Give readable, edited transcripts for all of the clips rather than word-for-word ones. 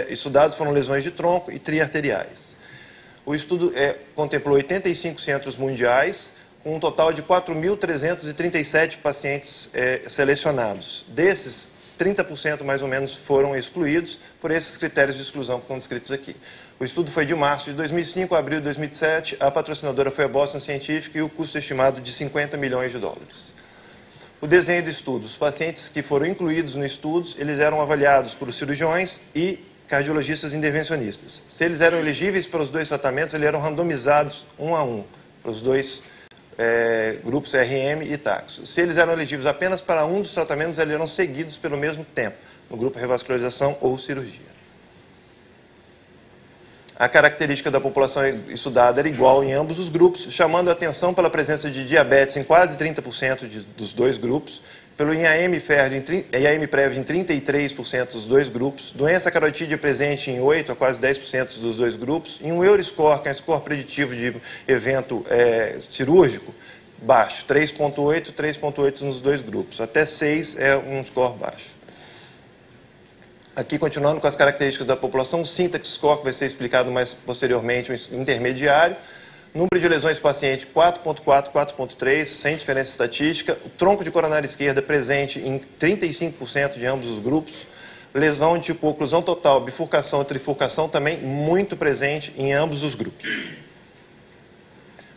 estudados foram lesões de tronco e triarteriais. O estudo contemplou 85 centros mundiais, com um total de 4.337 pacientes selecionados. Desses, 30% mais ou menos foram excluídos por esses critérios de exclusão que estão descritos aqui. O estudo foi de março de 2005 a abril de 2007, a patrocinadora foi a Boston Scientific e o custo estimado de 50 milhões de dólares. O desenho do estudo. Os pacientes que foram incluídos no estudo, eles eram avaliados por cirurgiões e cardiologistas intervencionistas. Se eles eram elegíveis para os dois tratamentos, eles eram randomizados um a um, para os dois grupos RM e Taxo. Se eles eram elegíveis apenas para um dos tratamentos, eles eram seguidos pelo mesmo tempo, no grupo revascularização ou cirurgia. A característica da população estudada era igual em ambos os grupos, chamando a atenção pela presença de diabetes em quase 30% dos dois grupos, pelo IAM prévio em 33% dos dois grupos, doença carotídea presente em 8% a quase 10% dos dois grupos, e um Euroscore, que é um score preditivo de evento cirúrgico, baixo, 3,8 nos dois grupos. Até 6 é um score baixo. Aqui, continuando com as características da população, o Syntax Score, que vai ser explicado mais posteriormente, um intermediário. Número de lesões do paciente 4,4, 4,3, sem diferença estatística. O tronco de coronária esquerda presente em 35% de ambos os grupos. Lesão de tipo oclusão total, bifurcação e trifurcação também muito presente em ambos os grupos.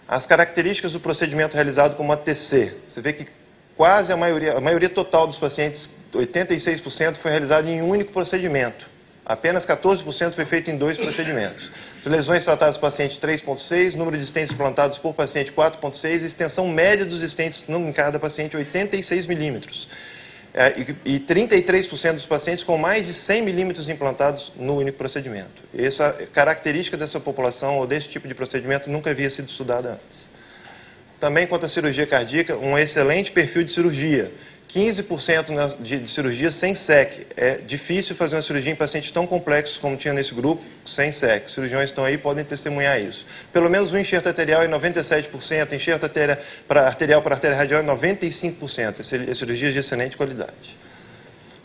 As características do procedimento realizado como ATC. Você vê que quase a maioria total dos pacientes, 86%, foi realizado em um único procedimento. Apenas 14% foi feito em 2 procedimentos. Lesões tratadas por paciente 3,6, número de stents implantados por paciente 4,6, extensão média dos stents em cada paciente 86 milímetros. E 33% dos pacientes com mais de 100 milímetros implantados no único procedimento. Essa característica dessa população ou desse tipo de procedimento nunca havia sido estudada antes. Também quanto à cirurgia cardíaca, um excelente perfil de cirurgia. 15% de cirurgia sem SEC. É difícil fazer uma cirurgia em pacientes tão complexos como tinha nesse grupo, sem SEC. Os cirurgiões estão aí podem testemunhar isso. Pelo menos um enxerto arterial é 97%, enxerto arterial para artéria radial é 95%. É cirurgias de excelente qualidade.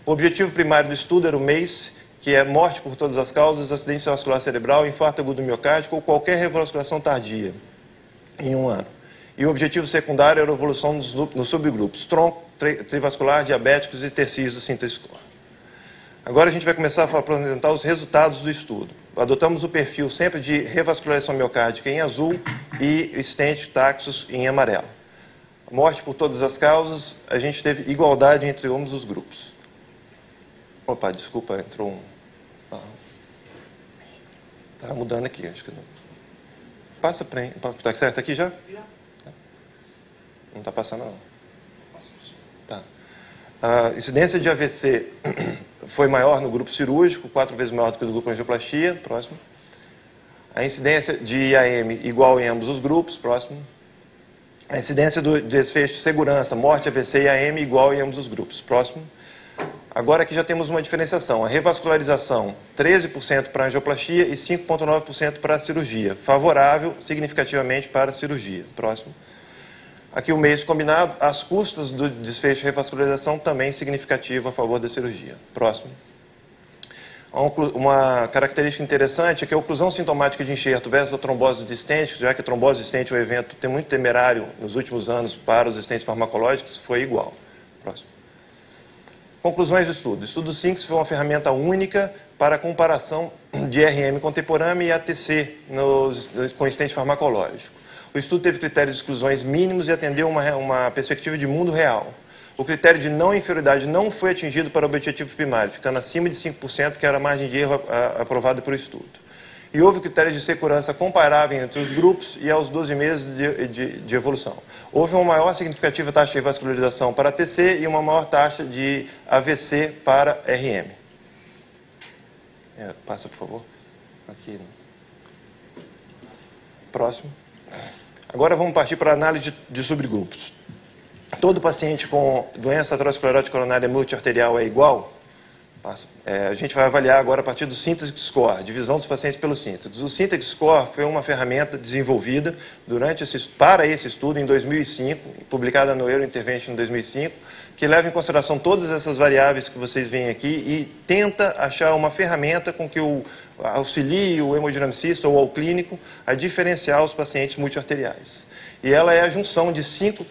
O objetivo primário do estudo era o MACE, que é morte por todas as causas, acidente vascular cerebral, infarto agudo miocárdico ou qualquer revascularização tardia em um ano. E o objetivo secundário era a evolução nos subgrupos, tronco, trivascular, diabéticos e tercírios do Syntax Score. Agora a gente vai começar a apresentar os resultados do estudo. Adotamos o perfil sempre de revascularização miocárdica em azul e stent Taxus em amarelo. Morte por todas as causas, a gente teve igualdade entre ambos os grupos. Opa, desculpa, entrou um... Está mudando aqui, acho que não. Passa para mim. Está certo aqui já? Não está passando, não. Tá. A incidência de AVC foi maior no grupo cirúrgico, 4 vezes maior do que no grupo angioplastia. Próximo. A incidência de IAM igual em ambos os grupos. Próximo. A incidência do desfecho de segurança, morte, AVC e IAM igual em ambos os grupos. Próximo. Agora aqui já temos uma diferenciação. A revascularização, 13% para a angioplastia e 5,9% para a cirurgia. Favorável significativamente para a cirurgia. Próximo. Aqui o MACE combinado, as custas do desfecho de revascularização também significativo a favor da cirurgia. Próximo. Uma característica interessante é que a oclusão sintomática de enxerto versus a trombose de stent, já que a trombose de stent é um evento tem muito temerário nos últimos anos para os stents farmacológicos, foi igual. Próximo. Conclusões do estudo. O estudo SYNCS foi uma ferramenta única para a comparação de RM contemporâneo e ATC com stent farmacológico. O estudo teve critérios de exclusões mínimos e atendeu uma perspectiva de mundo real. O critério de não inferioridade não foi atingido para o objetivo primário, ficando acima de 5%, que era a margem de erro aprovada pelo estudo. E houve critérios de segurança comparável entre os grupos e aos 12 meses de evolução. Houve uma maior significativa taxa de revascularização para ATC e uma maior taxa de AVC para RM. Passa, por favor. Aqui. Próximo. Agora vamos partir para a análise de subgrupos. Todo paciente com doença aterosclerótica coronária multiarterial é igual? A gente vai avaliar agora a partir do Syntax Score, divisão dos pacientes pelo Syntax. O Syntax Score foi uma ferramenta desenvolvida para esse estudo em 2005, publicada no Eurointervention em 2005, que leva em consideração todas essas variáveis que vocês veem aqui e tenta achar uma ferramenta com que auxilie o hemodinamicista ou ao clínico a diferenciar os pacientes multiarteriais. E ela é a junção de cinco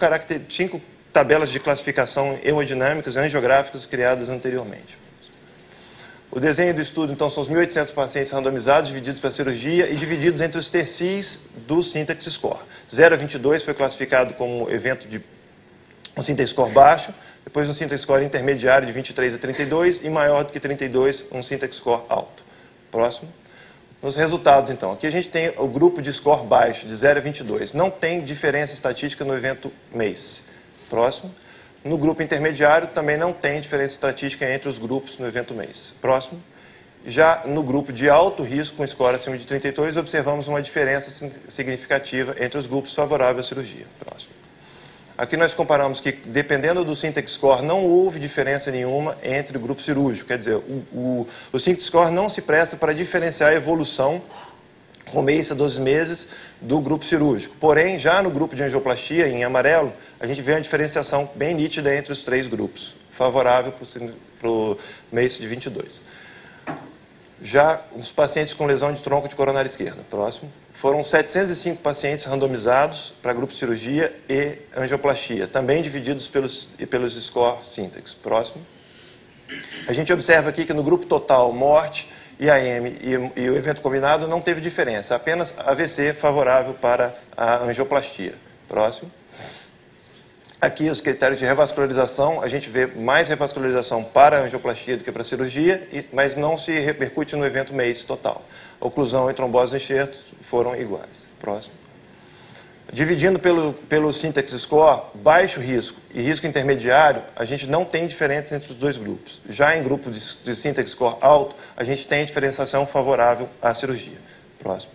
tabelas de classificação hemodinâmicas e angiográficas criadas anteriormente. O desenho do estudo, então, são os 1.800 pacientes randomizados, divididos para cirurgia e divididos entre os tercis do Syntax Score. 0 a 22 foi classificado como evento de um Syntax Score baixo, depois um Syntax Score intermediário de 23 a 32 e maior do que 32, um Syntax Score alto. Próximo. Nos resultados, então, aqui a gente tem o grupo de score baixo, de 0 a 22. Não tem diferença estatística no evento MACE. Próximo. No grupo intermediário, também não tem diferença estatística entre os grupos no evento MACE. Próximo. Já no grupo de alto risco, com score acima de 32, observamos uma diferença significativa entre os grupos favoráveis à cirurgia. Próximo. Aqui nós comparamos que, dependendo do Syntax Score, não houve diferença nenhuma entre o grupo cirúrgico. Quer dizer, o Syntax Score não se presta para diferenciar a evolução com MACE a 12 meses do grupo cirúrgico. Porém, já no grupo de angioplastia, em amarelo, a gente vê uma diferenciação bem nítida entre os três grupos, favorável para o MACE de 22. Já os pacientes com lesão de tronco de coronária esquerda. Próximo. Foram 705 pacientes randomizados para grupo cirurgia e angioplastia, também divididos pelos score Syntax. Próximo. A gente observa aqui que no grupo total, morte, IAM e o evento combinado não teve diferença, apenas AVC favorável para a angioplastia. Próximo. Aqui os critérios de revascularização, a gente vê mais revascularização para a angioplastia do que para a cirurgia, mas não se repercute no evento MACE total. A oclusão e trombose do enxerto foram iguais. Próximo. Dividindo pelo Syntax Score, baixo risco e risco intermediário, a gente não tem diferença entre os dois grupos. Já em grupo de Syntax Score alto, a gente tem diferenciação favorável à cirurgia. Próximo.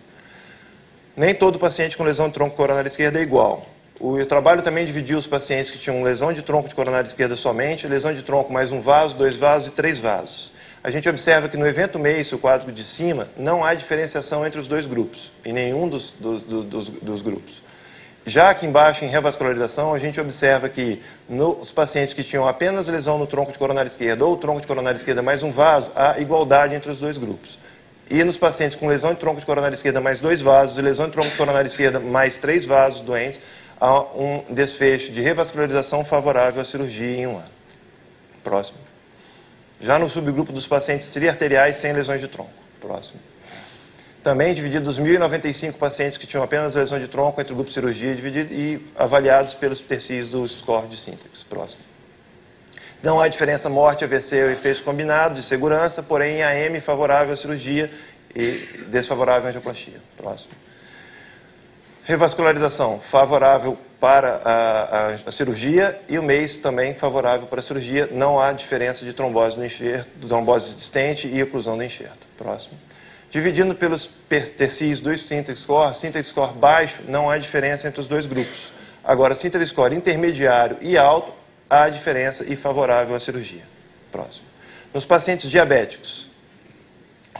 Nem todo paciente com lesão de tronco coronária esquerda é igual. O trabalho também dividiu os pacientes que tinham lesão de tronco de coronária esquerda somente, lesão de tronco mais um vaso, 2 vasos e 3 vasos. A gente observa que no evento MACE, o quadro de cima, não há diferenciação entre os dois grupos, em nenhum dos grupos. Já aqui embaixo, em revascularização, a gente observa que nos pacientes que tinham apenas lesão no tronco de coronária esquerda ou tronco de coronária esquerda mais um vaso, há igualdade entre os dois grupos. E nos pacientes com lesão de tronco de coronária esquerda mais 2 vasos e lesão de tronco de coronária esquerda mais 3 vasos doentes, há um desfecho de revascularização favorável à cirurgia em 1 ano. Próximo. Já no subgrupo dos pacientes triarteriais sem lesões de tronco. Próximo. Também dividido dos 1.095 pacientes que tinham apenas lesão de tronco entre o grupo cirurgia e avaliados pelos tercis do score de Syntax. Próximo. Não há diferença morte, AVC ou efeito combinado de segurança, porém AM favorável à cirurgia e desfavorável à angioplastia. Próximo. Revascularização favorável para a cirurgia e o MACE também favorável para a cirurgia. Não há diferença de trombose no enxerto, trombose distente e oclusão do enxerto. Próximo. Dividindo pelos tercis do Syntax Score baixo, não há diferença entre os dois grupos. Agora, Syntax Score intermediário e alto, há diferença e favorável à cirurgia. Próximo. Nos pacientes diabéticos,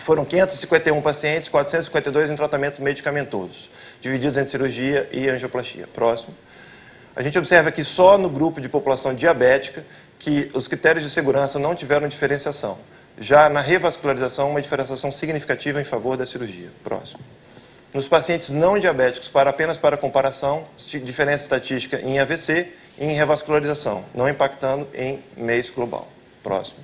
foram 551 pacientes, 452 em tratamento medicamentoso, divididos entre cirurgia e angioplastia. Próximo. A gente observa que só no grupo de população diabética que os critérios de segurança não tiveram diferenciação. Já na revascularização, uma diferenciação significativa em favor da cirurgia. Próximo. Nos pacientes não diabéticos, apenas para comparação, diferença estatística em AVC e em revascularização, não impactando em MACE global. Próximo.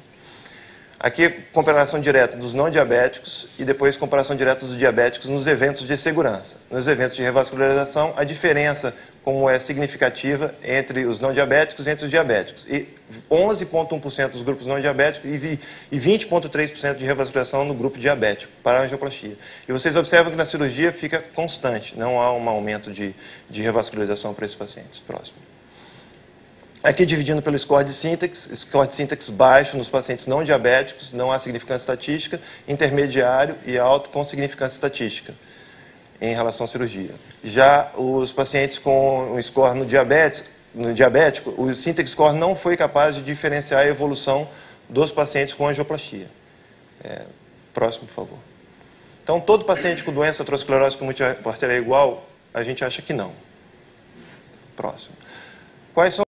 Aqui, comparação direta dos não diabéticos e depois comparação direta dos diabéticos nos eventos de segurança. Nos eventos de revascularização, a diferença como é significativa entre os não diabéticos e entre os diabéticos. E 11,1% dos grupos não diabéticos e 20,3% de revascularização no grupo diabético para a angioplastia. E vocês observam que na cirurgia fica constante, não há um aumento de revascularização para esses pacientes. Próximo. Aqui dividindo pelo score de Syntax baixo nos pacientes não diabéticos, não há significância estatística, intermediário e alto com significância estatística em relação à cirurgia. Já os pacientes com um score no diabético, o Syntax Score não foi capaz de diferenciar a evolução dos pacientes com angioplastia. Próximo, por favor. Então, todo paciente com doença aterosclerótica múltipla arterial igual, a gente acha que não. Próximo. Quais são